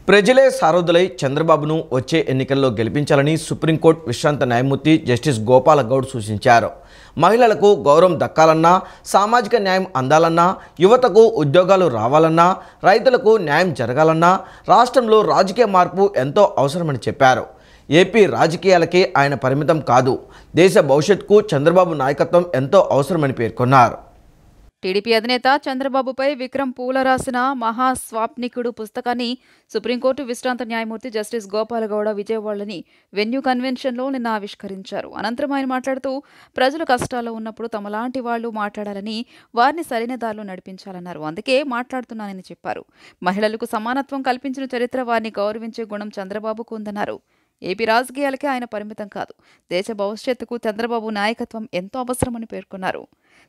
ప్రజలే సారథులై చంద్రబాబును వచ్చే ఎన్నికల్లో గెలిపించాలని సుప్రీంకోర్టు విశ్రాంత న్యాయమూర్తి జస్టిస్ గోపాల గౌడ్ సూచించారు. మహిళలకు గౌరవం దక్కాలన్నా, సామాజిక న్యాయం అందాలన్నా, యువతకు ఉద్యోగాలు రావాలన్నా, రైతులకు న్యాయం జరగాలన్నా రాష్ట్రంలో రాజకీయ మార్పు ఎంతో అవసరమని చెప్పారు. ఏపీ రాజకీయాలకే ఆయన పరిమితం కాదు, దేశ భవిష్యత్తుకు చంద్రబాబు నాయకత్వం ఎంతో అవసరమని పేర్కొన్నారు. టీడీపీ అధినేత చంద్రబాబుపై విక్రమ్ పూల రాసిన మహాస్వాప్నికుడు పుస్తకాన్ని సుప్రీంకోర్టు విశ్రాంత న్యాయమూర్తి జస్టిస్ గోపాలగౌడ విజయవాడలోని వెన్యూ కన్వెన్షన్లో నిన్న ఆవిష్కరించారు. అనంతరం ఆయన మాట్లాడుతూ ప్రజలు కష్టాల్లో ఉన్నప్పుడు తమలాంటి వాళ్లు మాట్లాడాలని, వారిని సరైన దారిలో నడిపించాలన్నారు. అందుకే మాట్లాడుతున్నానని చెప్పారు. మహిళలకు సమానత్వం కల్పించిన చరిత్ర, వారిని గౌరవించే గుణం చంద్రబాబుకు ఉందన్నారు. ఏపీ రాజకీయాలకే ఆయన పరిమితం కాదు, దేశ భవిష్యత్తుకు చంద్రబాబు నాయకత్వం ఎంతో అవసరమని పేర్కొన్నారు.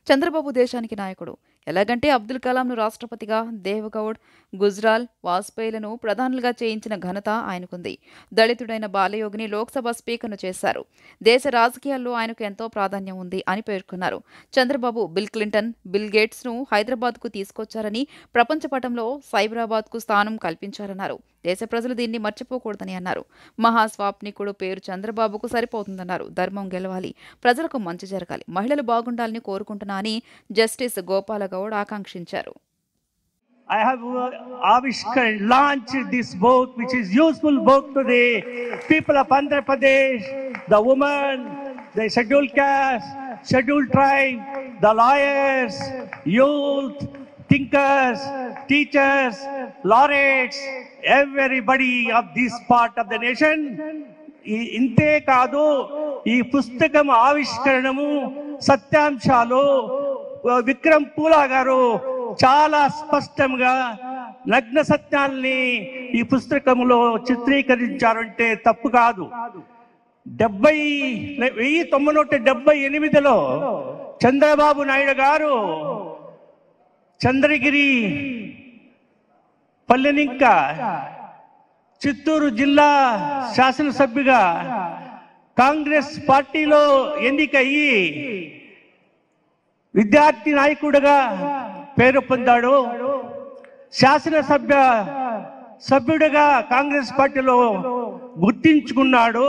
చంద్రబాబు దేశానికి నాయకుడు. ఎలాగంటే అబ్దుల్ కలాంను రాష్ట్రపతిగా, దేవగౌడ్, గుజ్రాల్, వాజ్పేయిలను ప్రధానులుగా చేయించిన ఘనత ఆయనకుంది. దళితుడైన బాలయోగిని లోక్సభ స్పీకర్ను చేశారు. దేశ రాజకీయాల్లో ఆయనకు ఎంతో ప్రాధాన్యం ఉంది అని పేర్కొన్నారు. చంద్రబాబు బిల్ క్లింటన్, బిల్ గేట్స్ను హైదరాబాద్కు తీసుకొచ్చారని, ప్రపంచ పటంలో సైబరాబాద్కు స్థానం కల్పించారన్నారు. దేశ ప్రజలు దీన్ని మర్చిపోకూడదని అన్నారు. మహాస్వాప్నికుడు పేరు చంద్రబాబుకు సరిపోతుందన్నారు. ధర్మం గెలవాలి, ప్రజలకు మంచి జరగాలి, మహిళలు బాగుండాలని కోరుకుంటున్నా అని జస్టిస్ గోపాల గౌడ్ ఆకాంక్షించారు. I have launched this book, which is useful book to the people of Andhra Pradesh, the women, the scheduled caste, scheduled tribe, the lawyers, youth, thinkers, teachers, laureates, everybody of this part of the nation. ఇంతే కాదు, ఈ పుస్తకం ఆవిష్కరణము సత్యాంశాలు విక్రమ్ పూలా గారు చాలా స్పష్టంగా నగ్న సత్యాల్ని ఈ పుస్తకంలో చిత్రీకరించారంటే తప్పు కాదు. 1978లో చంద్రబాబు నాయుడు గారు చంద్రగిరి, పల్లెనింక, చిత్తూరు జిల్లా శాసనసభ్యుగా కాంగ్రెస్ పార్టీలో ఎన్నికయ్యి విద్యార్థి నాయకుడిగా పేరు పొందాడు. సభ్యుడిగా కాంగ్రెస్ పార్టీలో గుర్తించుకున్నాడు.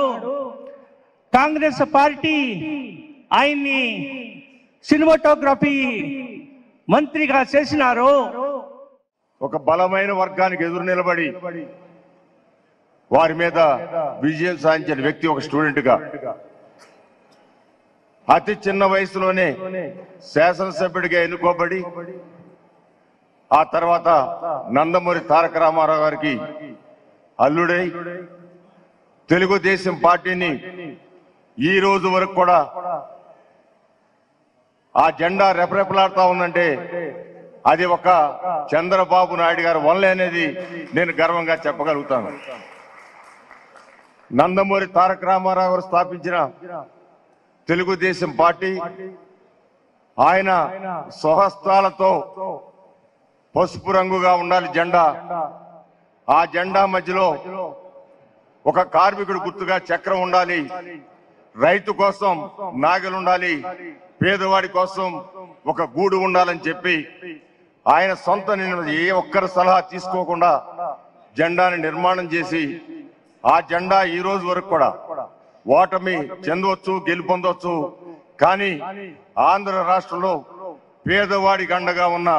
కాంగ్రెస్ పార్టీ ఆయన్ని సినిమాటోగ్రఫీ మంత్రిగా చేసినారు. ఒక బలమైన వర్గానికి ఎదురు నిలబడి వారి మీద విజయం సాధించిన వ్యక్తి ఒక స్టూడెంట్ గా అతి చిన్న వయసులోనే శాసనసభ్యుడిగా ఎన్నుకోబడి ఆ తర్వాత నందమూరి తారక రామారావు గారికి అల్లుడై తెలుగుదేశం పార్టీని ఈ రోజు వరకు కూడా ఆ జెండా రెపరెపలాడుతా ఉందంటే అది ఒక చంద్రబాబు నాయుడు గారు వల్లే అనేది నేను గర్వంగా చెప్పగలుగుతాను. నందమూరి తారక రామారావు గారు స్థాపించిన తెలుగుదేశం పార్టీ ఆయన స్వహస్తాలతో పసుపు రంగుగా ఉండాలి జెండా. ఆ జెండా మధ్యలో ఒక కార్మికుడు గుర్తుగా చక్రం ఉండాలి, రైతు కోసం నాగలుండాలి, పేదవాడి కోసం ఒక గూడు ఉండాలని చెప్పి ఆయన సొంత ఏ ఒక్కరి సలహా తీసుకోకుండా జెండాని నిర్మాణం చేసి ఆ జెండా ఈ రోజు వరకు కూడా ఓటమి చెందవచ్చు, గెలుపొందవచ్చు, కానీ ఆంధ్ర రాష్ట్రంలో పేదవాడి గండగా ఉన్న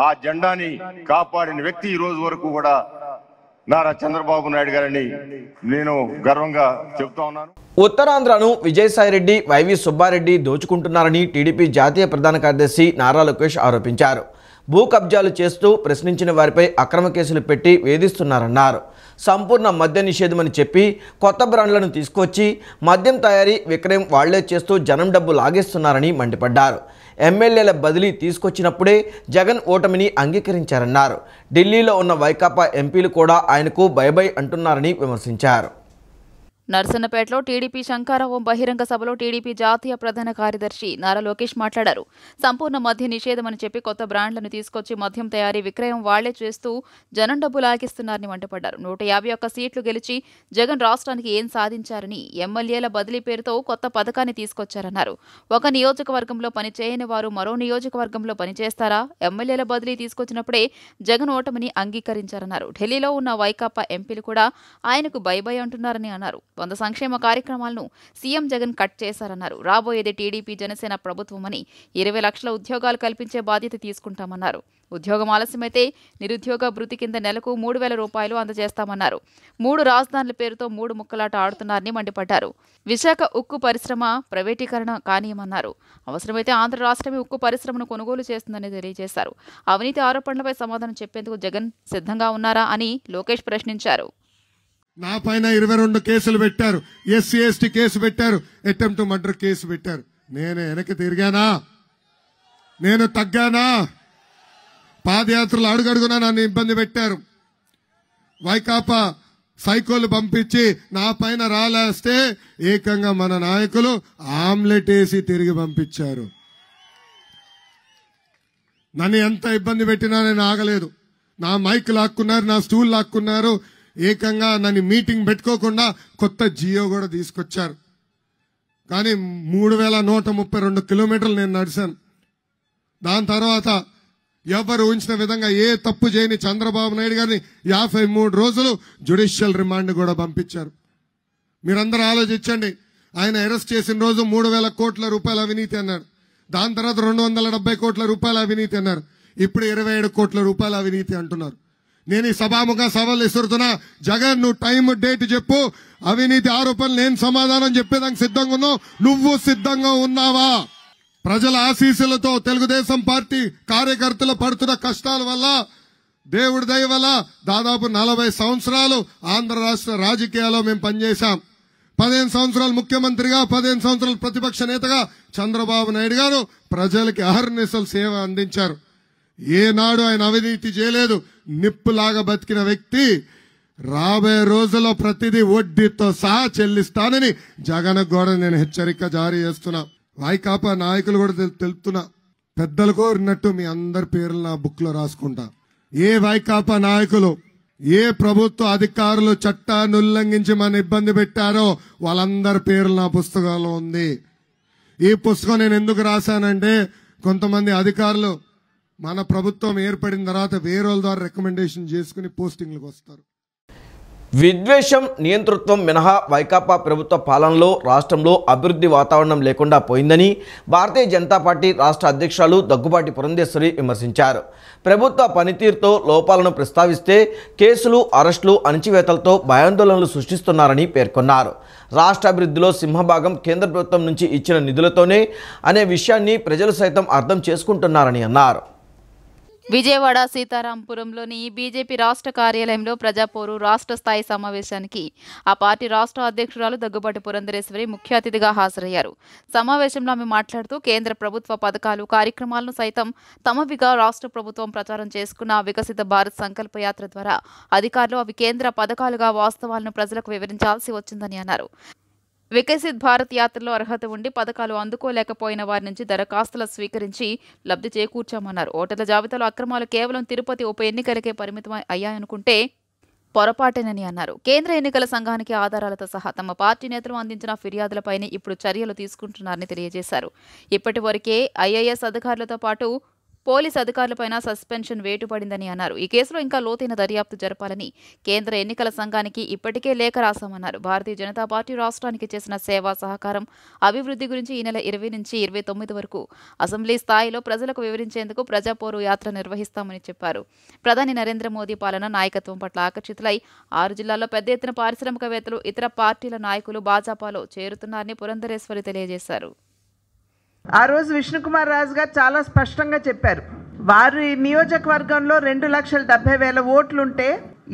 ఆ జెండాని కాపాడిన వ్యక్తి ఈ రోజు వరకు కూడా నారా చంద్రబాబు నాయుడు గారని నేను గర్వంగా చెప్తా ఉన్నాను. ఉత్తరాంధ్రను విజయసాయిరెడ్డి, వైవి సుబ్బారెడ్డి దోచుకుంటున్నారని టీడీపీ జాతీయ ప్రధాన కార్యదర్శి నారా లోకేష్ ఆరోపించారు. భూ కబ్జాలు చేస్తూ ప్రశ్నించిన వారిపై అక్రమ కేసులు పెట్టి వేధిస్తున్నారన్నారు. సంపూర్ణ మద్య నిషేధమని చెప్పి కొత్త బ్రాండ్లను తీసుకొచ్చి మద్యం తయారీ, విక్రయం వాళ్లే చేస్తూ జనం డబ్బు లాగేస్తున్నారని మండిపడ్డారు. ఎమ్మెల్యేల బదిలీ తీసుకొచ్చినప్పుడే జగన్ ఓటమిని అంగీకరించారన్నారు. ఢిల్లీలో ఉన్న వైకాపా ఎంపీలు కూడా ఆయనకు బై బై అంటున్నారని విమర్శించారు. నర్సన్నపేటలో టీడీపీ శంకరావం బహిరంగ సభలో టీడీపీ జాతీయ ప్రధాన కార్యదర్శి నారా లోకేష్ మాట్లాడారు. సంపూర్ణ మద్య నిషేధమని చెప్పి కొత్త బ్రాండ్లను తీసుకొచ్చి మద్యం తయారీ విక్రయం వాళ్లే చేస్తూ జనం డబ్బు లాగిస్తున్నారని మండిపడ్డారు. 151 సీట్లు గెలిచి జగన్ రాష్ట్రానికి ఏం సాధించారని, ఎమ్మెల్యేల బదిలీ పేరుతో కొత్త పథకాన్ని తీసుకొచ్చారన్నారు. ఒక నియోజకవర్గంలో పనిచేయని వారు మరో నియోజకవర్గంలో పనిచేస్తారా? ఎమ్మెల్యేల బదిలీ తీసుకొచ్చినప్పుడే జగన్ ఓటమిని అంగీకరించారన్నారు. ఢిల్లీలో ఉన్న వైకాపా ఎంపీలు కూడా ఆయనకు బై బై అంటున్నారని అన్నారు. 100 సంక్షేమ కార్యక్రమాలను సీఎం జగన్ కట్ చేశారన్నారు. రాబోయేది టీడీపీ జనసేన ప్రభుత్వమని 20 లక్షల ఉద్యోగాలు కల్పించే బాధ్యత తీసుకుంటామన్నారు. ఉద్యోగం ఆలస్యమైతే నిరుద్యోగ భృతి కింద నెలకు 3,000 రూపాయలు అందజేస్తామన్నారు. 3 రాజధానుల పేరుతో 3 ముక్కలాట ఆడుతున్నారని మండిపడ్డారు. విశాఖ ఉక్కు పరిశ్రమ ప్రైవేటీకరణ కానీయమన్నారు. అవసరమైతే ఆంధ్ర రాష్ట్రమే ఉక్కు పరిశ్రమను కొనుగోలు చేస్తుందని తెలియజేశారు. అవినీతి ఆరోపణలపై సమాధానం చెప్పేందుకు జగన్ సిద్ధంగా ఉన్నారా అని లోకేష్ ప్రశ్నించారు. నా పైన 22 కేసులు పెట్టారు. ఎస్సీ ఎస్టీ కేసు పెట్టారు. అటెంప్ట్ మర్డర్ కేసు పెట్టారు. నేను వెనక్కి తిరిగానా? నేను తగ్గానా? పాదయాత్రలు అడుగడుగునా నన్ను ఇబ్బంది పెట్టారు. వైకాపా సైకోలు పంపించి నా పైన రాలేస్తే ఏకంగా మన నాయకులు ఆమ్లెట్ వేసి తిరిగి పంపించారు. నన్ను ఎంత ఇబ్బంది పెట్టినా నేను ఆగలేదు. నా మైక్ లాక్కున్నారు, నా స్టూల్ లాక్కున్నారు. ఏకంగా నన్ను మీటింగ్ పెట్టుకోకుండా కొత్త జియో కూడా తీసుకొచ్చారు. కానీ 3,132 కిలోమీటర్లు నేను నడిచాను. దాని తర్వాత ఎవరు ఊహించిన విధంగా ఏ తప్పు చేయని చంద్రబాబు నాయుడు గారిని 53 రోజులు జ్యుడిషియల్ రిమాండ్ కూడా పంపించారు. మీరందరూ ఆలోచించండి. ఆయన అరెస్ట్ చేసిన రోజు 3,000 కోట్ల రూపాయల అవినీతి అన్నారు. దాని తర్వాత 270 కోట్ల రూపాయల అవినీతి అన్నారు. ఇప్పుడు 27 కోట్ల రూపాయల అవినీతి అంటున్నారు. నేను ఈ సభాముఖ సవాల్ ఇస్తున్నా. జగన్, నువ్వు టైం డేట్ చెప్పు. అవినీతి ఆరోపణలు నేను సమాధానం చెప్పేదానికి సిద్ధంగా ఉన్నావు. నువ్వు సిద్ధంగా ఉన్నావా? ప్రజల ఆశీస్సులతో తెలుగుదేశం పార్టీ కార్యకర్తలు పడుతున్న కష్టాల వల్ల, దేవుడి దయ వల్ల దాదాపు 40 సంవత్సరాలు ఆంధ్ర రాష్ట్ర రాజకీయాల్లో మేము పనిచేశాం. 15 సంవత్సరాలు ముఖ్యమంత్రిగా, 15 సంవత్సరాలు ప్రతిపక్ష నేతగా చంద్రబాబు నాయుడు గారు ప్రజలకి అహర్నిశలు సేవ అందించారు. ఏనాడు ఆయన అవినీతి చేయలేదు. నిప్పులాగా బతికిన వ్యక్తి. రాబోయే రోజుల్లో ప్రతిదీ వడ్డీతో సహా చెల్లిస్తానని జగన్ కూడా నేను హెచ్చరిక జారీ చేస్తున్నా. వైకాపా నాయకులు కూడా తెలుపుతున్నా. పెద్దలు కోరినట్టు మీ అందరి పేర్లు నా బుక్ లో రాసుకుంటా. ఏ వైకాపా నాయకులు, ఏ ప్రభుత్వ అధికారులు చట్టాన్ని ఉల్లంఘించి మన ఇబ్బంది పెట్టారో వాళ్ళందరి పేర్లు నా పుస్తకంలో ఉంది. ఈ పుస్తకం నేను ఎందుకు రాశానంటే, కొంతమంది అధికారులు మన ప్రభుత్వం ఏర్పడిన తర్వాత వేరేల ద్వారా రికమెండేషన్ చేసుకుని పోస్టింగ్లకు వస్తారు. విద్వేషం, నియంతృత్వం మినహా వైకాపా ప్రభుత్వ పాలనలో రాష్ట్రంలో అభివృద్ధి వాతావరణం లేకుండా పోయిందని భారతీయ జనతా పార్టీ రాష్ట్ర అధ్యక్షురాలు దగ్గుబాటి పురంధేశ్వరి విమర్శించారు. ప్రభుత్వ పనితీరుతో లోపాలను ప్రస్తావిస్తే కేసులు, అరెస్టులు, అణచివేతలతో భయాందోళనలు సృష్టిస్తున్నారని పేర్కొన్నారు. రాష్ట్ర అభివృద్ధిలో సింహభాగం కేంద్ర ప్రభుత్వం నుంచి ఇచ్చిన నిధులతోనే అనే విషయాన్ని ప్రజలు సైతం అర్థం చేసుకుంటున్నారని అన్నారు. విజయవాడ సీతారాంపురంలోని బీజేపీ రాష్ట్ర కార్యాలయంలో ప్రజాపోరు రాష్ట్ర స్థాయి సమావేశానికి ఆ పార్టీ రాష్ట్ర అధ్యక్షురాలు దగ్గుబాటి పురంధరేశ్వరి ముఖ్య అతిథిగా హాజరయ్యారు. సమావేశంలో ఆమె మాట్లాడుతూ కేంద్ర ప్రభుత్వ పథకాలు, కార్యక్రమాలను సైతం తమవిగా రాష్ట్ర ప్రభుత్వం ప్రచారం చేసుకున్న వికసిత భారత్ సంకల్ప యాత్ర ద్వారా అధికారులు అవి కేంద్ర పథకాలుగా వాస్తవాలను ప్రజలకు వివరించాల్సి వచ్చిందని అన్నారు. వికసిత్ భారత్ యాత్రలో అర్హత ఉండి పథకాలు అందుకోలేకపోయిన వారి నుంచి దరఖాస్తులు స్వీకరించి లబ్ధి చేకూర్చామన్నారు. ఓటర్ల జాబితాలో అక్రమాలు కేవలం తిరుపతి ఉప ఎన్నికలకే పరిమితం అయ్యాయనుకుంటే పొరపాటేనని అన్నారు. కేంద్ర ఎన్నికల సంఘానికి ఆధారాలతో సహా తమ పార్టీ నేతలు అందించిన ఫిర్యాదులపైనే ఇప్పుడు చర్యలు తీసుకుంటున్నారని తెలియజేశారు. ఇప్పటి వరకే ఐఏఎస్ అధికారులతో పాటు పోలీసు అధికారులపైన సస్పెన్షన్ వేటు పడిందని అన్నారు. ఈ కేసులో ఇంకా లోతైన దర్యాప్తు జరపాలని కేంద్ర ఎన్నికల సంఘానికి ఇప్పటికే లేఖ రాశామన్నారు. భారతీయ జనతా పార్టీ రాష్ట్రానికి చేసిన సేవా, సహకారం, అభివృద్ధి గురించి ఈ నెల 20 నుంచి 29 వరకు అసెంబ్లీ స్థాయిలో ప్రజలకు వివరించేందుకు ప్రజాపోరు యాత్ర నిర్వహిస్తామని చెప్పారు. ప్రధాని నరేంద్ర మోదీ పాలన, నాయకత్వం పట్ల ఆకర్షితులై 6 జిల్లాల్లో పెద్ద ఎత్తున పారిశ్రామికవేత్తలు, ఇతర పార్టీల నాయకులు భాజపాలో చేరుతున్నారని పురంధరేశ్వరి తెలియజేశారు. ఆ రోజు విష్ణుకుమార్ రాజు గారు చాలా స్పష్టంగా చెప్పారు. వారి నియోజకవర్గంలో 2,70,000 ఓట్లుంటే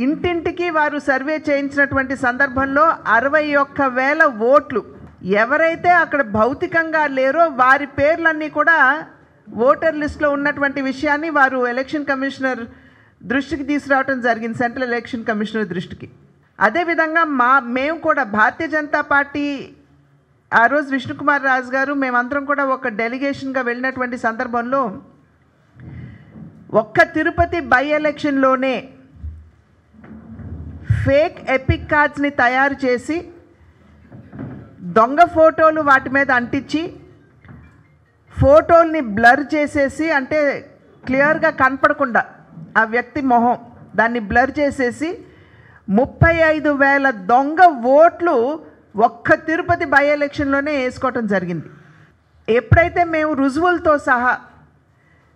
ఇంటింటికి వారు సర్వే చేయించినటువంటి సందర్భంలో 61,000 ఓట్లు ఎవరైతే అక్కడ భౌతికంగా లేరో వారి పేర్లన్నీ కూడా ఓటర్ లిస్టులో ఉన్నటువంటి విషయాన్ని వారు ఎలక్షన్ కమిషనర్ దృష్టికి తీసుకురావడం జరిగింది, సెంట్రల్ ఎలక్షన్ కమిషనర్ దృష్టికి. అదేవిధంగా మేము కూడా భారతీయ జనతా పార్టీ ఆ రోజు విష్ణుకుమార్ రాజు గారు మేమందరం కూడా ఒక డెలిగేషన్గా వెళ్ళినటువంటి సందర్భంలో ఒక్క తిరుపతి బై ఎలక్షన్లోనే ఫేక్ ఎపిక్ కార్డ్స్ని తయారు చేసి దొంగ ఫోటోలు వాటి మీద అంటించి ఫోటోల్ని బ్లర్ చేసేసి, అంటే క్లియర్గా కనపడకుండా ఆ వ్యక్తి మొహం దాన్ని బ్లర్ చేసేసి 35,000 దొంగ ఓట్లు ఒక్క తిరుపతి బై ఎలక్షన్లోనే వేసుకోవటం జరిగింది. ఎప్పుడైతే మేము రుజువులతో సహా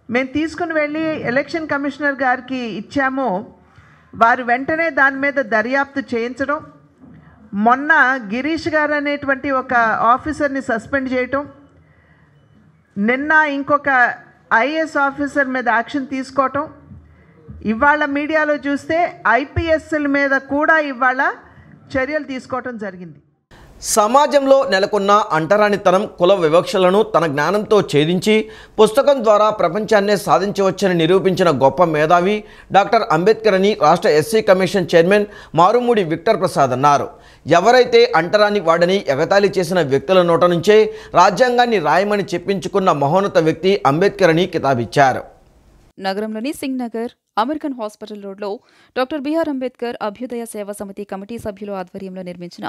మేము తీసుకుని వెళ్ళి ఎలక్షన్ కమిషనర్ గారికి ఇచ్చామో వారు వెంటనే దాని మీద దర్యాప్తు చేయించడం, మొన్న గిరీష్ గారు అనేటువంటి ఒక ఆఫీసర్ని సస్పెండ్ చేయటం, నిన్న ఇంకొక ఐఏఎస్ ఆఫీసర్ మీద యాక్షన్ తీసుకోవటం, ఇవాళ మీడియాలో చూస్తే ఐపీఎస్ల మీద కూడా ఇవాళ చర్యలు తీసుకోవటం జరిగింది. సమాజంలో నెలకొన్న అంటరానితనం, కుల వివక్షలను తన జ్ఞానంతో ఛేదించి పుస్తకం ద్వారా ప్రపంచాన్నే సాధించవచ్చని నిరూపించిన గొప్ప మేధావి డాక్టర్ అంబేద్కర్ అని రాష్ట్ర SC commission chairman Marumudi Victor Prasad అన్నారు. ఎవరైతే అంటరాని వాడని ఎగతాళి చేసిన వ్యక్తుల నోట నుంచే రాజ్యాంగాన్ని రాయమని చెప్పించుకున్న మహోన్నత వ్యక్తి అంబేద్కర్ అని కితాబిచ్చారు. నగరంలోని సింగ్ నగర్ అమెరికన్ హాస్పిటల్ రోడ్లో డాక్టర్ బిఆర్ అంబేద్కర్ అభ్యుదయ సేవా సమితి కమిటీ సభ్యుల ఆధ్వర్యంలో నిర్మించిన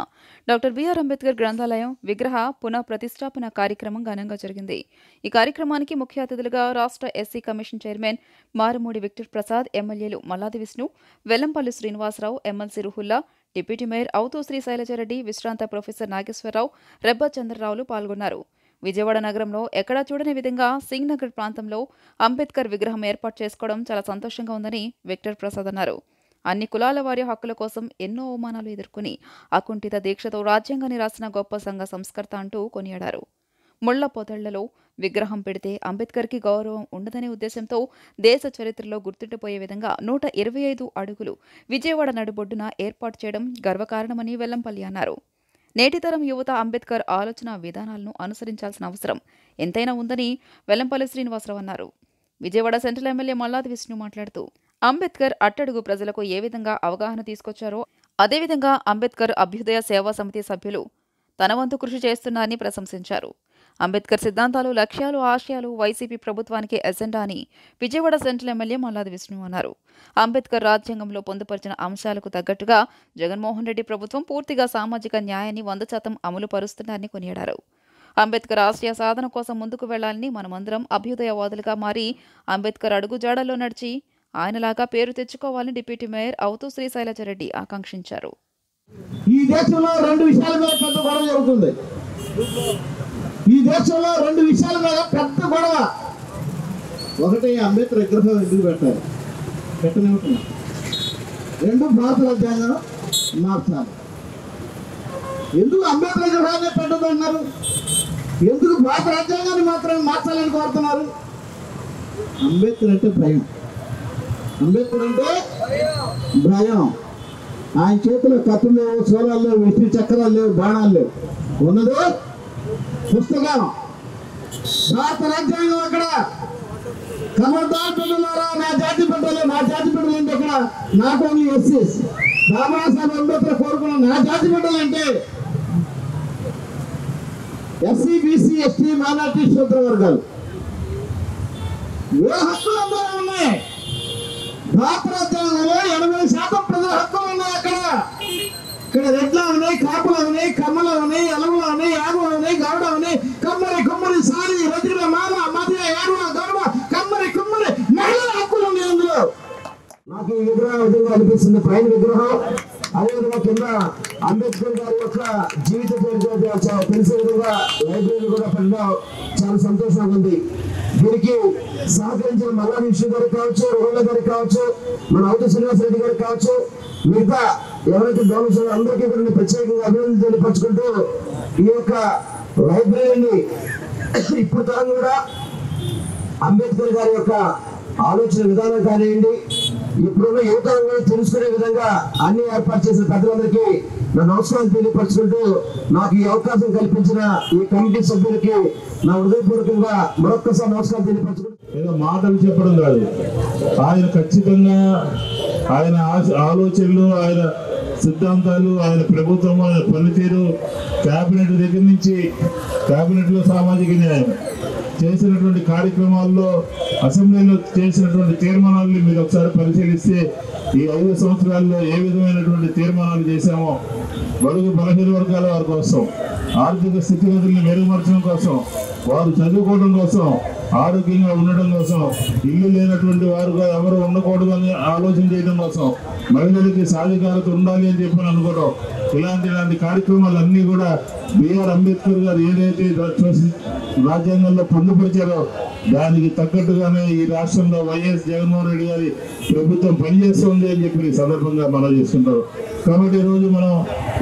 డాక్టర్ బిఆర్ అంబేద్కర్ గ్రంథాలయం విగ్రహ పునః ప్రతిష్టాపన కార్యక్రమం ఘనంగా జరిగింది. ఈ కార్యక్రమానికి ముఖ్య అతిథులుగా రాష్ట్ర SC commission chairman Marumudi Victor Prasad, ఎమ్మెల్యేలు Malladi Vishnu, Vellampalli Srinivasarao, MLC Ruhulla, deputy mayor అవుతూ శ్రీ శైలజారెడ్డి, విశ్రాంత ప్రొఫెసర్ నాగేశ్వరరావు, రెబ్బ చంద్రరావులు పాల్గొన్నారు. విజయవాడ నగరంలో ఎక్కడా చూడని విధంగా సింగ్ నగర్ ప్రాంతంలో అంబేద్కర్ విగ్రహం ఏర్పాటు చేసుకోవడం చాలా సంతోషంగా ఉందని విక్టర్ ప్రసాద్ అన్నారు. అన్ని కులాల వారి హక్కుల కోసం ఎన్నో అవమానాలు ఎదుర్కొని అకుంఠిత దీక్షతో రాజ్యాంగాన్ని రాసిన గొప్ప సంఘ సంస్కర్త అంటూ కొనియాడారు. ముళ్ల పొదళ్లలో విగ్రహం పెడితే అంబేద్కర్కి గౌరవం ఉండదనే ఉద్దేశంతో దేశ చరిత్రలో గుర్తుండిపోయే విధంగా 125 అడుగులు విజయవాడ నడుబొడ్డున ఏర్పాటు చేయడం గర్వకారణమని వెల్లంపల్లి అన్నారు. నేటితరం యువత అంబేద్కర్ ఆలోచన విధానాలను అనుసరించాల్సిన అవసరం ఎంతైనా ఉందని వెల్లంపల్లి శ్రీనివాసరావు అన్నారు. విజయవాడ సెంట్రల్ ఎమ్మెల్యే మల్లాది విష్ణు మాట్లాడుతూ అంబేద్కర్ అట్టడుగు ప్రజలకు ఏ విధంగా అవగాహన తీసుకొచ్చారో అదేవిధంగా అంబేద్కర్ అభ్యుదయ సేవా సమితి సభ్యులు తన వంతు కృషి చేస్తున్నారని ప్రశంసించారు. అంబేద్కర్ సిద్ధాంతాలు, లక్ష్యాలు, ఆశయాలు వైసీపీ ప్రభుత్వానికి ఎజెండా అని విజయవాడ సెంట్రల్ ఎమ్మెల్యే మల్లాది విష్ణు అన్నారు. అంబేద్కర్ రాజ్యాంగంలో పొందుపరిచిన అంశాలకు తగ్గట్టుగా జగన్మోహన్ రెడ్డి ప్రభుత్వం పూర్తిగా సామాజిక న్యాయాన్ని 100% అమలు పరుస్తున్నారని కొనియాడారు. అంబేద్కర్ ఆశయ సాధన కోసం ముందుకు వెళ్లాలని మనమందరం అభ్యుదయవాదులుగా మారి అంబేద్కర్ అడుగు జాడల్లో నడిచి ఆయనలాగా పేరు తెచ్చుకోవాలని డిప్యూటీ మేయర్ అవుతూ శ్రీ శైలజారెడ్డి ఆకాంక్షించారు. ఈ దేశంలో రెండు విషయాల మీద పెద్ద గొడవ జరుగుతుంది. ఈ దేశంలో రెండు విషయాల మీద పెద్ద గొడవ. ఒకటి అంబేద్కర్ విగ్రహం ఎందుకు పెట్టారు, పెట్టనివ్వకుండా. రెండు భారత రాజ్యాంగం మార్చాలి. ఎందుకు అంబేద్కర్ విగ్రహాన్ని పెట్టదు అన్నారు? ఎందుకు భారత రాజ్యాంగాన్ని మాత్రమే మార్చాలని కోరుతున్నారు? అంబేద్కర్ అంటే భయం. అంబేద్కర్ అంటే భయం. ఆయన చేతిలో కత్తులు లేవు, సోలాలు లేవు, విష్ణు చక్రాలు లేవు, బాణాలు లేవు. ఉన్నది పుస్తకం, భారత రాజ్యాంగం. అక్కడ ఖబర్దార్ బిడ్డలారా, నా జాతి బిడ్డలు, నా జాతి బిడ్డలు అంటే అక్కడ నాట్ ఓన్లీ ఎస్సీస్. బాబాసాహెబ్ అంబేద్కర్ కోరుకున్న నా జాతి బిడ్డలు అంటే ఎస్సీ, బీసీ, ఎస్టీ, మైనార్టీ, క్షేత్ర వర్గాలు. ఏ హక్కులు అందరూ ఉన్నాయి. భారత రాజ్యాంగంలో 80% ప్రజల హక్కులు ఉన్నాయి. ఇక్కడ రెడ్లు ఉన్నాయి, కాపులు ఉన్నాయి, కమ్మలు ఉన్నాయి, ఎలవులు ఉన్నాయి, యాదవులు ఉన్నాయి, గౌడ ఉన్నాయి, కమ్మరి, కుమ్మరి, సారి, రజుల, మాల, మధ్య, యాదవ, గౌడ, కమ్మరి, కుమ్మరి, మహిళల హక్కులు ఉన్నాయి అందులో. నాకు ఈ విగ్రహం విధంగా అనిపిస్తుంది. పైన విగ్రహం, అదేవిధంగా కింద అంబేద్కర్ గారి యొక్క జీవిత చరిత్ర తెలిసే విధంగా లైబ్రరీ కూడా పెట్టడం చాలా సంతోషంగా ఉంది. దీనికి సహకరించిన మల్లాది విష్ణు గారికి కావచ్చు, రోహుల్ల గారికి కావచ్చు, మన అవుతూ శ్రీనివాసరెడ్డి గారికి కావచ్చు, మిగతా ఎవరైతే డోనర్స్ అందరికీ కూడా ప్రత్యేకంగా అభినందనలు తెలియపరచుకుంటూ ఈ యొక్క లైబ్రరీని ఇప్పుడు తరం కూడా అంబేద్కర్ గారి యొక్క ఆలోచన విధానం కానివ్వండి, ఇప్పుడున్న యువతరం కూడా తెలుసుకునే విధంగా అన్ని ఏర్పాటు చేసిన పెద్దలందరికీ నా నమస్కారం తెలియపరచుకుంటూ నాకు ఈ అవకాశం కల్పించిన ఈ కమిటీ సభ్యులకి నా హృదయపూర్వకంగా మరొక్కసారి నమస్కారం తెలియపరచుకుంటూ, ఏదో మాటలు చెప్పడం కాదు, ఆయన ఖచ్చితంగా ఆయన ఆలోచనలు, ఆయన సిద్ధాంతాలు, ఆయన ప్రభుత్వం, ఆయన పనితీరు, కేబినెట్ దగ్గర నుంచి కేబినెట్లో సామాజిక న్యాయం చేసినటువంటి కార్యక్రమాల్లో, అసెంబ్లీలో చేసినటువంటి తీర్మానాలను మీరు ఒకసారి పరిశీలిస్తే ఈ 5 సంవత్సరాల్లో ఏ విధమైనటువంటి తీర్మానాలు చేశామో, బడుగు బలహీన వర్గాల వారి కోసం, ఆర్థిక స్థితిగతుల్ని మెరుగుపరచడం కోసం, వారు చదువుకోవడం కోసం, ఆరోగ్యంగా ఉండడం కోసం, ఇల్లు లేనటువంటి వారుగా ఎవరు ఉండకూడదు అని ఆలోచన చేయడం కోసం, మహిళలకి సాధికారత ఉండాలి అని చెప్పి అనుకోవడం, ఇలాంటి కార్యక్రమాలన్నీ కూడా బిఆర్ అంబేద్కర్ గారు ఏదైతే రాజ్యాంగంలో పొందుపరిచారో దానికి తగ్గట్టుగానే ఈ రాష్ట్రంలో వైఎస్ జగన్మోహన్ రెడ్డి గారి ప్రభుత్వం పనిచేస్తుంది అని చెప్పి ఈ సందర్భంగా మనం చేసుకుంటారు. కాబట్టి ఈరోజు మనం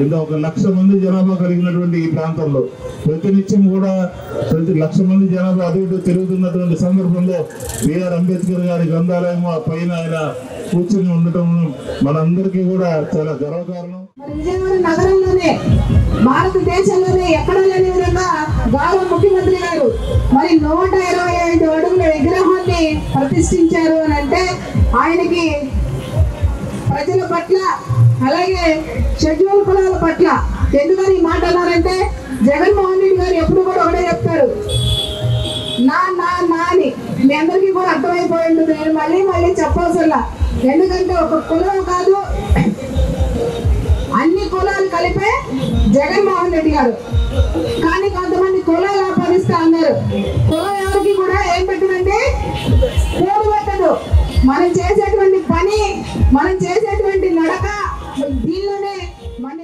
ఇంత 1 లక్ష మంది జనాభా కలిగినటువంటి ఈ ప్రాంతంలో ప్రతినిత్యం కూడా ప్రతి 1 లక్ష మంది జనాభా అటు ఇటు తిరుగుతున్నటువంటి సందర్భంలో బిఆర్ అంబేద్కర్ గారి గ్రంథాలయం పైన ఆయన కూర్చొని ఉండటం మనందరికీ కూడా చాలా గర్వకారణం. విజయవాడ నగరంలోనే, భారతదేశంలోనే ఎక్కడా లేని విధంగా గౌరవ ముఖ్యమంత్రి గారు మరి 125 అడుగుల విగ్రహాన్ని ప్రతిష్ఠించారు అని అంటే ఆయనకి ప్రజల పట్ల, అలాగే షెడ్యూల్ కులాల పట్ల ఎందుకని ఈ మాట అన్నారంటే, జగన్మోహన్ రెడ్డి గారు ఎప్పుడు కూడా ఒకటే చెప్తారు, నా నా నా అని. మీ అందరికీ కూడా అర్థమైపోయింది, నేను మళ్ళీ చెప్పవసరలా. ఎందుకంటే ఒక కులం కాదు, అన్ని కులాలు కలిపే జగన్మోహన్ రెడ్డి గారు. కానీ కొంతమంది కులాలు ఆపాదిస్తా అన్నారు. కులం ఎవరికి కూడా ఏం పెట్టదంటే పేరు పెట్టదు. మనం చేసేటువంటి పని, మనం చేసేటువంటి నడక దీనిలోనే మన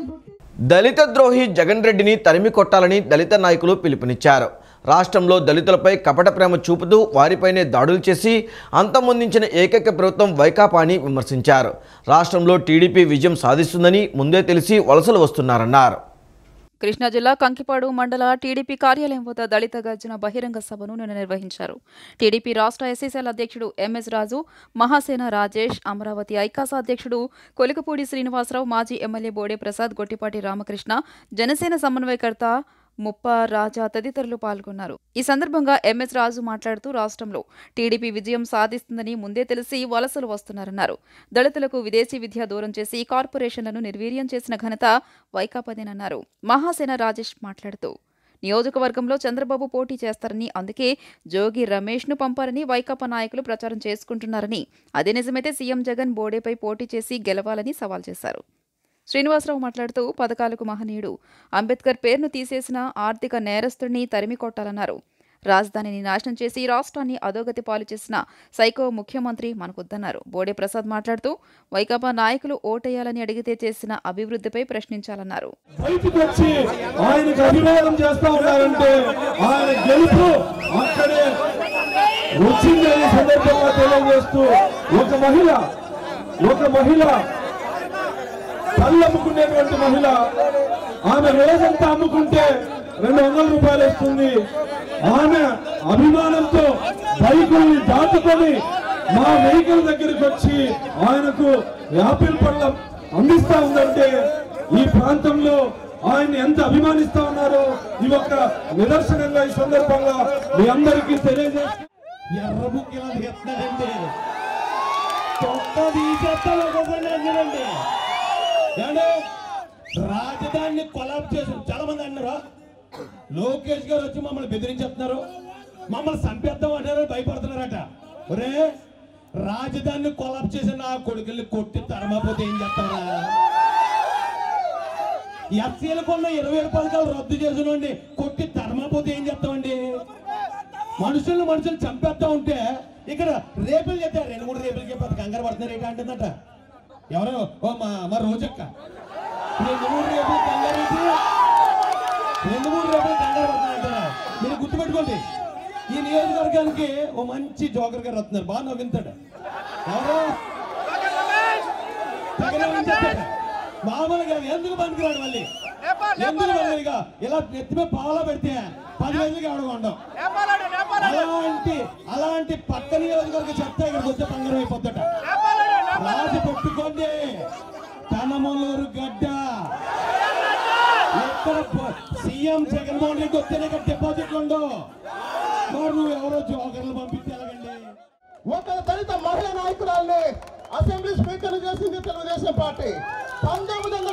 దళిత ద్రోహి జగన్ రెడ్డిని తరిమి కొట్టాలని దళిత నాయకులు పిలుపునిచ్చారు. రాష్ట్రంలో దళితులపై కపట ప్రేమ చూపుతూ వారిపైనే దాడులు చేసి అంతమొందించిన ఏకైక ప్రభుత్వం వైకాపాని విమర్శించారు. రాష్ట్రంలో టీడీపీ విజయం సాధిస్తుందని ముందే తెలిసి వలసలు వస్తున్నారన్నారు. కృష్ణా జిల్లా కంకిపాడు మండల టీడీపీ కార్యాలయం వద్ద దళిత గర్జన బహిరంగ సభను నిన్న నిర్వహించారు. టీడీపీ రాష్ట్ర ఎస్సీసీఎల్ అధ్యక్షుడు ఎంఎస్ రాజు, మహాసేన రాజేష్, అమరావతి ఐకాస అధ్యక్షుడు కొలికపూడి శ్రీనివాసరావు, మాజీ ఎమ్మెల్యే బోడే ప్రసాద్, గొట్టిపాటి రామకృష్ణ, జనసేన సమన్వయకర్త ముప్ప రాజా తదితరులు పాల్గొన్నారు. ఈ సందర్భంగా ఎంఎస్ రాజు మాట్లాడుతూ రాష్ట్రంలో టీడీపీ విజయం సాధిస్తుందని ముందే తెలిసి వలసలు వస్తున్నారన్నారు. దళితులకు విదేశీ విద్య దూరం చేసి కార్పొరేషన్లను నిర్వీర్యం చేసిన ఘనత వైకాపాదేనన్నారు. మహాసేన రాజేష్ మాట్లాడుతూ నియోజకవర్గంలో చంద్రబాబు పోటీ చేస్తారని, అందుకే జోగి రమేష్ను పంపారని వైకాపా నాయకులు ప్రచారం చేసుకుంటున్నారని, అదే నిజమైతే సీఎం జగన్ బోడేపై పోటీ చేసి గెలవాలని సవాల్ చేశారు. శ్రీనివాసరావు మాట్లాడుతూ పథకాలకు మహనీయుడు అంబేద్కర్ పేరును తీసేసిన ఆర్థిక నేరస్తుడిని తరిమి కొట్టాలన్నారు. రాజధానిని నాశనం చేసి రాష్ట్రాన్ని అధోగతి పాలు చేసిన సైకో ముఖ్యమంత్రి మనకొద్దన్నారు. బోడే ప్రసాద్ మాట్లాడుతూ వైకాపా నాయకులు ఓటేయాలని అడిగితే చేసిన అభివృద్ధిపై ప్రశ్నించాలన్నారు. పళ్ళు అమ్ముకునేటువంటి మహిళ, ఆమె రోజంతా అమ్ముకుంటే 200 రూపాయలు వస్తుంది. ఆమె అభిమానంతో బైకుల్ని దాటుకొని మా వెహికల్ దగ్గరికి వచ్చి ఆయనకు యాపిల్ పళ్ళం అందిస్తా ఉందంటే ఈ ప్రాంతంలో ఆయన్ని ఎంత అభిమానిస్తా ఉన్నారో ఇది ఒక నిదర్శనంగా ఈ సందర్భంగా మీ అందరికీ తెలియజేస్తానండి. రాజధానిని కొలాబ్ చేశారు. చాలా మంది అన్నారు, లోకేష్ గారు వచ్చి మమ్మల్ని బెదిరించేస్తున్నారు, మమ్మల్ని చంపేద్దాం అంటారు, భయపడుతున్నారట. ఒరే, రాజధానిని కొలాబ్ చేసిన నా కొడుకుల్ని కొట్టి తరమపోతే ఏం చేస్తారా? ఎస్సీలకున్న 20 పథకాలు రద్దు చేసినండి కొట్టి తరమపోతే ఏం చేస్తామండి? మనుషులు చంపేస్తా ఉంటే ఇక్కడ రేపులు చేస్తారు. 2-3 రేపులు చెప్పి కంగారు పడుతున్నారు ఏంటి అంటుందట. ఎవరో మా రోజక్క 2-3 రేపులు కంగారు పడుతున్నారంటారా? మీరు గుర్తుపెట్టుకోండి, ఈ నియోజకవర్గానికి ఓ మంచి జోకర్ గారు వస్తున్నారు, బాగా నవ్వింతాడు. ఎవరో మామూలుగా ఎందుకు పనికిరాడు, మళ్ళీ ఎందుకు పనికిగా ఇలా నెత్తిమే పావలా పెడితే 10,000కి ఎవడకుండా అలాంటి పక్క నియోజకవర్గ చెత్త ఇక్కడికి వచ్చే పంగరం అయిపోద్దట. రాజు పెట్టుకోండి, కనమలూరు గడ్డ ఎక్కడ సీఎం జగన్మోహన్ రెడ్డి వస్తేనే ఇక్కడ డిపాజిట్లు ఉండవు. మరి నువ్వు ఎవరో జోకర్లు పంపిస్తే ఎలాగండి? ఒక దళిత మహిళా నాయకురాల్ని అసెంబ్లీ స్పీకర్ చేసింది తెలుగుదేశం పార్టీ. 19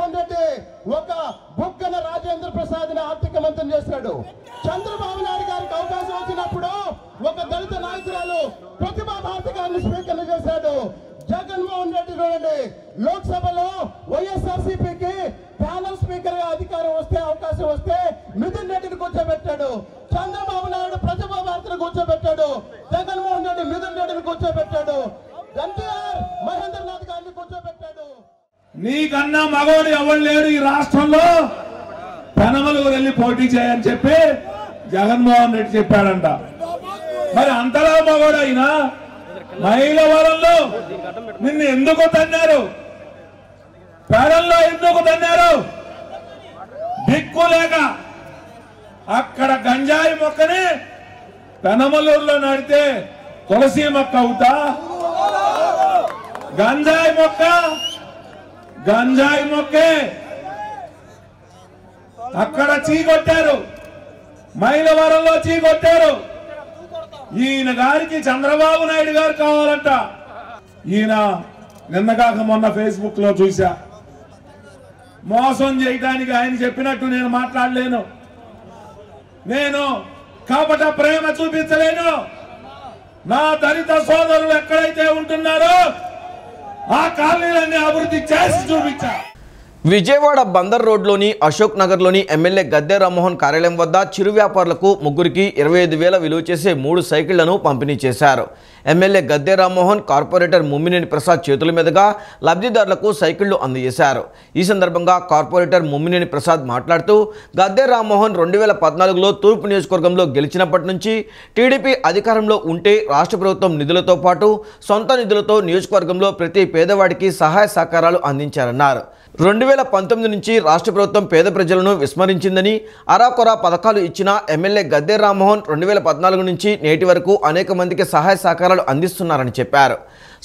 జగన్మోహన్ రెడ్డి ఒక బుగ్గన రాజేంద్ర ప్రసాద్ ని ఆర్థిక మంత్రిని చేశాడు. చంద్రబాబు నాయుడు గారికి అవకాశం వచ్చినప్పుడు ఒక దళిత నాయకురాలు ప్రతిభా భారతి గారిని స్పీకర్ చేశాడు. జగన్మోహన్ రెడ్డి చూడండి, లోక్సభలో వైఎస్ఆర్సీపీకి ప్యానల్ స్పీకర్ గా అధికారం వస్తే అవకాశం వస్తే మిథున్ రెడ్డిని కూర్చోబెట్టాడు. చంద్రబాబు నాయుడు ప్రతిభా భారతిని కూర్చోబెట్టాడు. జగన్మోహన్ రెడ్డి మిథున్ రెడ్డిని కూర్చోబెట్టాడు. ఎన్టీఆర్ మహేంద్రనాథ్ గారిని కూర్చోబెట్టాడు. నీకన్నా మగవాడు ఎవరు లేడు ఈ రాష్ట్రంలో, పెనమలకు వెళ్ళి పోటీ చేయని చెప్పి జగన్మోహన్ రెడ్డి చెప్పాడంట. మరి అంతలా మగవాడు అయినా మైలవరంలో నిన్ను ఎందుకు తన్నారు? పేడల్లో ఎందుకు తన్నారు? దిక్కు లేక అక్కడ గంజాయి మొక్కని పెనమలూరులో నాటితే తులసి మొక్క అవుతా? గంజాయి మొక్కే అక్కడ చీకొట్టారు, మైలవరంలో చీకొట్టారు. ఈయన గారికి చంద్రబాబు నాయుడు గారు కావాలంట. ఈయన నిన్నగాక మొన్న ఫేస్బుక్ లో చూసా, మోసం చేయడానికి ఆయన చెప్పినట్టు నేను మాట్లాడలేను, నేను కపట ప్రేమ చూపించలేను. నా దళిత సోదరులు ఎక్కడైతే ఉంటున్నారో ఆ కాలనీలన్నీ అభివృద్ధి చేసి చూపించా. విజయవాడ బందర్ రోడ్లోని అశోక్ నగర్లోని ఎమ్మెల్యే గద్దె రామ్మోహన్ కార్యాలయం వద్ద చిరు వ్యాపారులకు ముగ్గురికి 25,000 విలువ చేసే 3 సైకిళ్లను పంపిణీ చేశారు. ఎమ్మెల్యే గద్దె రామ్మోహన్ కార్పొరేటర్ ముమ్మినేని ప్రసాద్ చేతుల మీదుగా లబ్ధిదారులకు సైకిళ్లు అందజేశారు. ఈ సందర్భంగా కార్పొరేటర్ ముమ్మినేని ప్రసాద్ మాట్లాడుతూ గద్దె రామ్మోహన్ 2014లో తూర్పు నియోజకవర్గంలో గెలిచినప్పటి నుంచి టీడీపీ అధికారంలో ఉంటే రాష్ట్ర ప్రభుత్వం నిధులతో పాటు సొంత నిధులతో నియోజకవర్గంలో ప్రతి పేదవాడికి సహాయ సహకారాలు అందించారన్నారు. 2019 నుంచి రాష్ట్ర ప్రభుత్వం పేద ప్రజలను విస్మరించిందని, అరాకొరా పథకాలు ఇచ్చిన ఎమ్మెల్యే గద్దె రామ్మోహన్ 2014 నుంచి నేటి వరకు అనేక మందికి సహాయ సహకారాలు అందిస్తున్నారని చెప్పారు.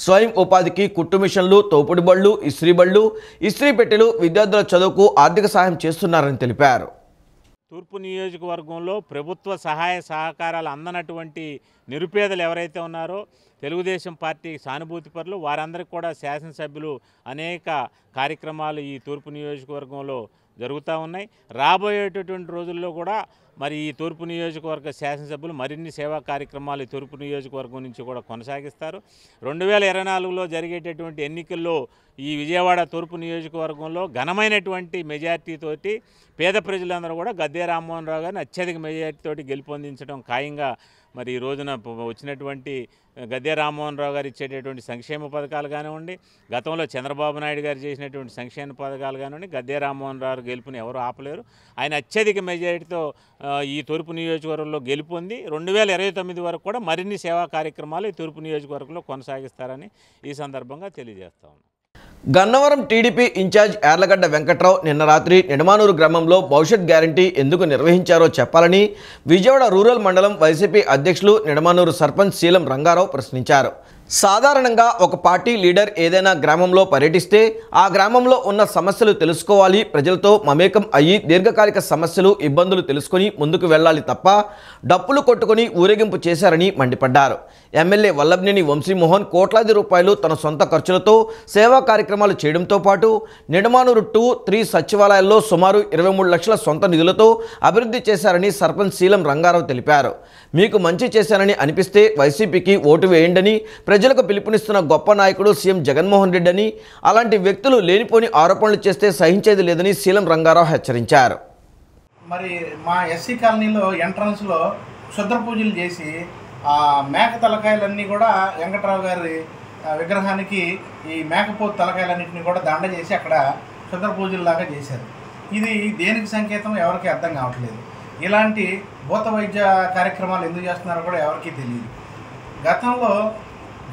స్వయం ఉపాధికి కుట్టు మిషన్లు, తోపుడు బళ్ళు, ఇస్త్రీ బళ్ళు, ఇస్త్రీ పెట్టెలు, విద్యార్థుల చదువుకు ఆర్థిక సహాయం చేస్తున్నారని తెలిపారు. తూర్పు నియోజకవర్గంలో ప్రభుత్వ సహాయ సహకారాలు అందనటువంటి నిరుపేదలు ఎవరైతే ఉన్నారో తెలుగుదేశం పార్టీ సానుభూతి పరులు వారందరికీ కూడా శాసనసభ్యులు అనేక కార్యక్రమాలు ఈ తూర్పు నియోజకవర్గంలో జరుగుతూ ఉన్నాయి. రాబోయేటటువంటి రోజుల్లో కూడా మరి ఈ తూర్పు నియోజకవర్గ శాసనసభ్యులు మరిన్ని సేవా కార్యక్రమాలు ఈ తూర్పు నియోజకవర్గం నుంచి కూడా కొనసాగిస్తారు. 2024లో జరిగేటటువంటి ఎన్నికల్లో ఈ విజయవాడ తూర్పు నియోజకవర్గంలో ఘనమైనటువంటి మెజార్టీతోటి పేద ప్రజలందరూ కూడా గద్దె రామ్మోహన్ రావు గారిని అత్యధిక మెజార్టీతోటి గెలుపొందించడం ఖాయంగా మరి ఈ రోజున వచ్చినటువంటి గద్దె రామ్మోహన్ రావు గారు ఇచ్చేటటువంటి సంక్షేమ పథకాలు కానివ్వండి, గతంలో చంద్రబాబు నాయుడు గారు చేసినటువంటి సంక్షేమ పథకాలు కానివ్వండి, గద్దె రామ్మోహన్ రావు గెలుపుని ఎవరు ఆపలేరు. ఆయన అత్యధిక మెజారిటీతో ఈ తూర్పు నియోజకవర్గంలో గెలుపొంది 2029 వరకు కూడా మరిన్ని సేవా కార్యక్రమాలు ఈ తూర్పు నియోజకవర్గంలో కొనసాగిస్తారని ఈ సందర్భంగా తెలియజేస్తా ఉన్నాను. గన్నవరం టీడీపీ ఇన్ఛార్జ్ యార్లగడ్డ వెంకట్రావు నిన్న రాత్రి నిడమానూరు గ్రామంలో భవిష్యత్ గ్యారంటీ ఎందుకు నిర్వహించారో చెప్పాలని విజయవాడ రూరల్ మండలం వైసీపీ అధ్యక్షులు నిడమానూరు సర్పంచ్ శీలం రంగారావు ప్రశ్నించారు. సాధారణంగా ఒక పార్టీ లీడర్ ఏదైనా గ్రామంలో పర్యటిస్తే ఆ గ్రామంలో ఉన్న సమస్యలు తెలుసుకోవాలి, ప్రజలతో మమేకం అయ్యి దీర్ఘకాలిక సమస్యలు, ఇబ్బందులు తెలుసుకొని ముందుకు వెళ్ళాలి తప్ప డప్పులు కొట్టుకొని ఊరేగింపు చేశారని మండిపడ్డారు. ఎమ్మెల్యే వల్లభనేని వంశీమోహన్ కోట్లాది రూపాయలు తన సొంత ఖర్చులతో సేవా కార్యక్రమాలు చేయడంతో పాటు నిడమానూరు 2, 3 సచివాలయాల్లో సుమారు 23 లక్షల సొంత నిధులతో అభివృద్ధి చేశారని సర్పంచ్ శీలం రంగారావు తెలిపారు. మీకు మంచి చేశారని అనిపిస్తే వైసీపీకి ఓటు వేయండని ప్రజలకు పిలుపునిస్తున్న గొప్ప నాయకుడు సీఎం జగన్మోహన్ రెడ్డి అని, అలాంటి వ్యక్తులు లేనిపోని ఆరోపణలు చేస్తే సహించేది లేదని శీలం రంగారావు హెచ్చరించారు. మరి మా ఎస్సీ కాలనీలో ఎంట్రన్స్లో క్షుద్ర పూజలు చేసి ఆ మేక తలకాయలన్నీ కూడా వెంకట్రావు గారి విగ్రహానికి ఈ మేకపోతు తలకాయలన్నింటినీ కూడా దండ చేసి అక్కడ క్షుద్ర పూజల్లాగా చేశారు. ఇది దేనికి సంకేతం ఎవరికి అర్థం కావట్లేదు. ఇలాంటి భూత వైద్య కార్యక్రమాలు ఎందుకు చేస్తున్నారో కూడా ఎవరికీ తెలియదు. గతంలో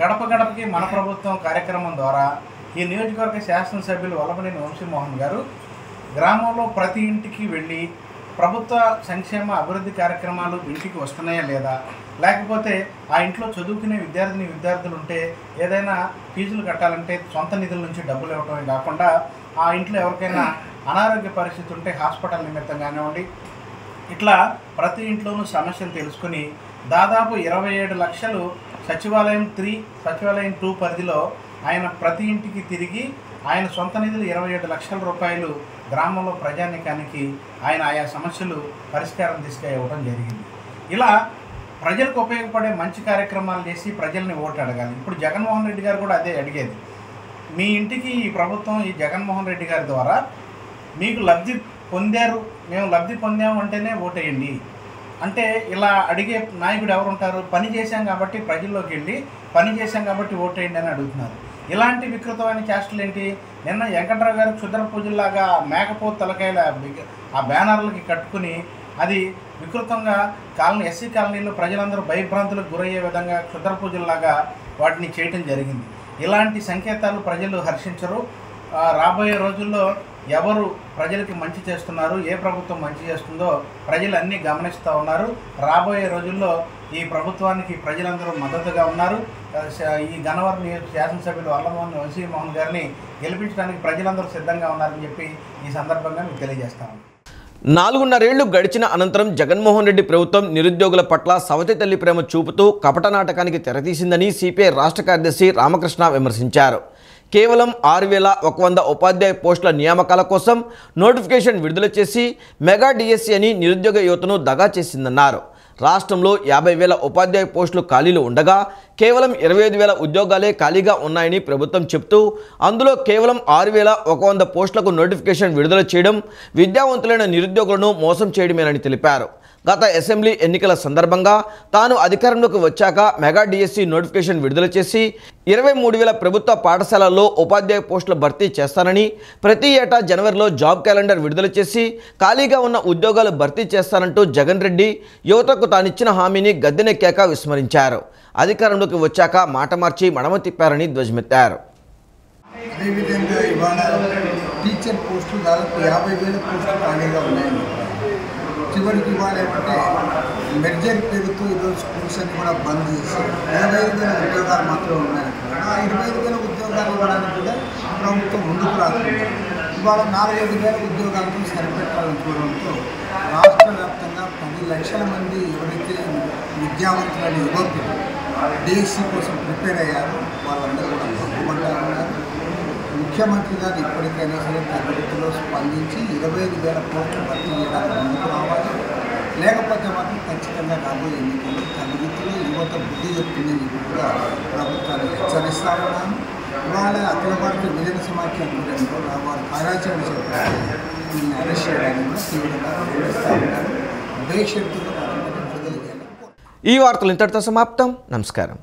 గడప గడపకి మన ప్రభుత్వం కార్యక్రమం ద్వారా ఈ నియోజకవర్గ శాసనసభ్యులు వల్లభనేని వంశీమోహన్ గారు గ్రామంలో ప్రతి ఇంటికి వెళ్ళి ప్రభుత్వ సంక్షేమ అభివృద్ధి కార్యక్రమాలు ఇంటికి వస్తున్నాయా లేదా, లేకపోతే ఆ ఇంట్లో చదువుకునే విద్యార్థులు ఉంటే ఏదైనా ఫీజులు కట్టాలంటే సొంత నిధుల నుంచి డబ్బులు ఇవ్వడమే కాకుండా ఆ ఇంట్లో ఎవరికైనా అనారోగ్య పరిస్థితి ఉంటే హాస్పిటల్ నిమిత్తం కానివ్వండి, ఇట్లా ప్రతి ఇంట్లోనూ సమస్యను తెలుసుకుని దాదాపు 27 లక్షలు సచివాలయం 3, సచివాలయం 2 పరిధిలో ఆయన ప్రతి ఇంటికి తిరిగి ఆయన సొంత నిధులు 27 లక్షల రూపాయలు గ్రామంలో ప్రజానీకానికి ఆయన ఆయా సమస్యలు పరిష్కారం దిశగా ఇవ్వడం జరిగింది. ఇలా ప్రజలకు ఉపయోగపడే మంచి కార్యక్రమాలు చేసి ప్రజల్ని ఓటు అడగాలి. ఇప్పుడు జగన్మోహన్ రెడ్డి గారు కూడా అదే అడిగేది. మీ ఇంటికి ఈ ప్రభుత్వం, ఈ జగన్మోహన్ రెడ్డి గారి ద్వారా మీకు లబ్ధి పొందారు, మేము లబ్ధి పొందాము అంటేనే ఓటేయండి అంటే ఇలా అడిగే నాయకుడు ఎవరు ఉంటారు? పని చేశాం కాబట్టి ప్రజల్లోకి వెళ్ళి పని చేశాం కాబట్టి ఓటేయండి అని అడుగుతున్నారు. ఇలాంటి వికృతమైన చేష్టలు ఏంటి? నిన్న వెంకట్రావు గారు క్షుద్ర పూజల్లాగా మేకపోతు తలకాయల ఆ బ్యానర్లకి కట్టుకుని అది వికృతంగా ఎస్సీ కాలనీలో ప్రజలందరూ భయభ్రాంతులకు గురయ్యే విధంగా క్షుద్ర పూజల్లాగా వాటిని చేయటం జరిగింది. ఇలాంటి సంకేతాలు ప్రజలు హర్షించరు. రాబోయే రోజుల్లో ఎవరు ప్రజలకి మంచి చేస్తున్నారు, ఏ ప్రభుత్వం మంచి చేస్తుందో ప్రజలు అన్నీ గమనిస్తూ ఉన్నారు. రాబోయే రోజుల్లో ఈ ప్రభుత్వానికి ప్రజలందరూ మద్దతుగా ఉన్నారు. ఈ గన్నవరం శాసనసభ్యులు అల్లమోహన్ వంశీమోహన్ గారిని గెలిపించడానికి ప్రజలందరూ సిద్ధంగా ఉన్నారని చెప్పి ఈ సందర్భంగా మీకు తెలియజేస్తాను. 4.5 ఏళ్లు గడిచిన అనంతరం జగన్మోహన్ రెడ్డి ప్రభుత్వం నిరుద్యోగుల పట్ల సవతి తల్లి ప్రేమ చూపుతూ కపట నాటకానికి తెరతీసిందని సిపిఐ రాష్ట్ర కార్యదర్శి రామకృష్ణ విమర్శించారు. కేవలం 6,100 ఉపాధ్యాయ పోస్టుల నియామకాల కోసం నోటిఫికేషన్ విడుదల చేసి మెగా డిఎస్సి అని నిరుద్యోగ యువతను దగా చేసిందన్నారు. రాష్ట్రంలో 50,000 ఉపాధ్యాయ పోస్టులు ఖాళీలు ఉండగా కేవలం 25,000 ఉద్యోగాలే ఖాళీగా ఉన్నాయని ప్రభుత్వం చెప్తూ అందులో కేవలం 6,100 పోస్టులకు నోటిఫికేషన్ విడుదల చేయడం విద్యావంతులైన నిరుద్యోగులను మోసం చేయడమేనని తెలిపారు. గత అసెంబ్లీ ఎన్నికల సందర్భంగా తాను అధికారంలోకి వచ్చాక మెగా డిఎస్సి నోటిఫికేషన్ విడుదల చేసి 23,000 ప్రభుత్వ పాఠశాలల్లో ఉపాధ్యాయ పోస్టుల భర్తీ చేస్తానని, ప్రతి ఏటా జనవరిలో జాబ్ క్యాలెండర్ విడుదల చేసి ఖాళీగా ఉన్న ఉద్యోగాలు భర్తీ చేస్తానంటూ జగన్ రెడ్డి యువతకు తానిచ్చిన హామీని గద్దెనెక్కాక విస్మరించారు. అధికారంలోకి వచ్చాక మాట మార్చి మడమ తిప్పారని ధ్వజమెత్తారు. అదేవిధంగా ఇవాళ టీచర్ పోస్టులు దాదాపు 50,000 పోస్టులు ఖాళీగా ఉన్నాయండి. చివరికి ఇవాళ ఏమంటే మెర్జర్ పేరుతో ఈరోజు స్కూల్స్ అన్ని కూడా బంద్ చేసి 25,000 ఉద్యోగాలు మాత్రం ఉన్నాయి. ఆ 25,000 ఉద్యోగాలు ఇవ్వడానికి కూడా ప్రభుత్వం ముందుకు రాస్తుంది. ఇవాళ 4,5,000 ఉద్యోగాలతో సరిపెట్టాలనుకోవడంతో రాష్ట్ర వ్యాప్తంగా 10 లక్షల మంది ఎవరైతే విద్యావంతులని యువకులు డిఎస్సి కోసం ప్రిపేర్ అయ్యారో వాళ్ళందరూ కూడా భగ్గుమంటా ఉన్నారు. ముఖ్యమంత్రి గారు ఇప్పటికైనా సరే తరగతిలో స్పందించి 25,000 పోస్టులు భర్తీ చేయడానికి ముందుకు రావాలి. లేకపోతే మాత్రం ఖచ్చితంగా రాబోయే ఎన్నికల్లో తరగతిలో యువత బుద్ధి చెప్తుందని కూడా ప్రభుత్వాన్ని హెచ్చరిస్తా ఉన్నాను. ఇవాళ అఖిల భారత విజయ సమాఖ్య ఆధ్వర్యంలో వారు కార్యాచరణ చేపట్టారు. దీన్ని అరెస్ట్ చేయడానికి కూడా తీవ్రంగా నిర్వహిస్తూ ఉన్నారు. బేషరతుగా విడుదల చేయాలి. ఈ వార్తలు ఇంతటితో సమాప్తం. నమస్కారం.